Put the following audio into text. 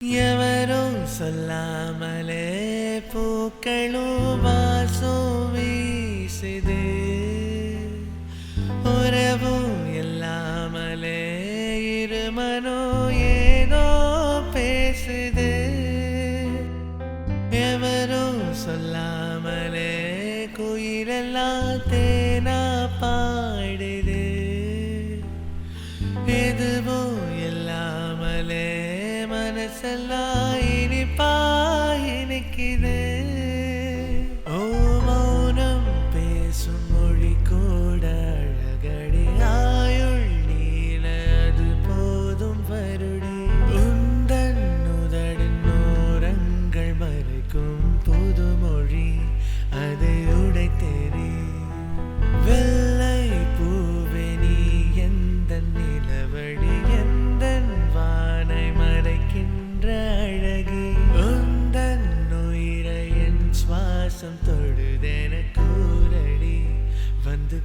எவரோ சொல்லாமலே பூக்களும் வாசம் வீசுது. உறவும் இல்லாமலே இருமனோ ஏதோ பேசுது. எவரோ சொல்லாமலே குயிலெல்லாம் தேனா பாடுது. எதுவும் இல்லாமலே மனசெல்லாம் இனிப்பா இனிக்குது. ஓ மௌனம் பேசும் மொழி கூட அழகடி. ஆயுள் நீல அது போதும் வருடி. உந்தன் உதடின் ஓரங்கள் மறைக்கும் புது மொழி அதை உடைத்தெறி. வெள்ளை பூவே நீ எந்த நிலவடி எந்தன் வானை மறைக்கின்ற அழகி. உந்தன் உயிரை என் சுவாசம் தொடுதென கூறடி வந்து